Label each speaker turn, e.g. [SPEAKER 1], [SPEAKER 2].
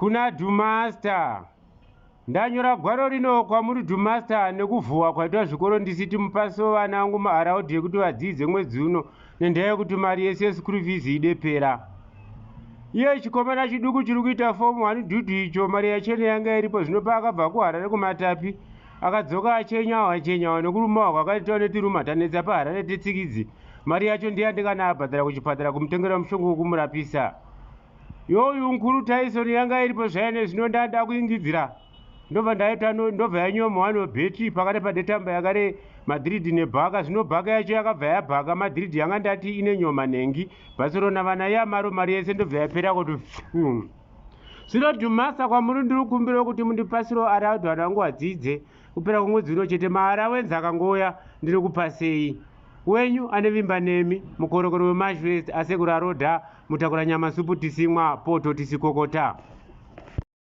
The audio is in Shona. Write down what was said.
[SPEAKER 1] kuna Dhumaster. Ndanyora gwaro rino kwamuri Dhumaster nekuvhuwa kwaitwa zvikoro ndisiti mupaso vana vangu maharaudhi ekuti vadzidze mwedzi uno nendaya yekuti mari yese yeschool fees idepera. Iye chikomana chiduku chiri kuita fomu 1 dhudhu icho mari yachene yanga iripo zvino paakabva kuHarare kuMatapi akadzoka achenyawa nekurumawa kwakaitwa netiruma tanetsa paHarare tetsikidzi. Mari yacho ndiyandikana abhadhara kuchipatara kumutengera mushongo wokumurapisa. Yoyu mukuru Tyson yanga iripo zvaine zvino ndada kuingidzira ndobva yanyoma wano bhetri pakati padetamba yakare Madrid nebhaka. Zvino bhaka yacho yakabva yabhaka Madrid yanga ndati ine nyoma nhengi Barcelona vana yamaro mari yese ndobva yapera kuti zvino Dhumaster kwamuri ndiri kumbira kuti mundipasiro araudhi vanangu vadzidze kupera kwemwedzi uno chete. Mahara wenzi akangoya ndiri kupasei. Wenyu ane vimba nemi mukorokoro weMashwest asekura rodha mutakura nyama supu tisimwa poto tisikokota.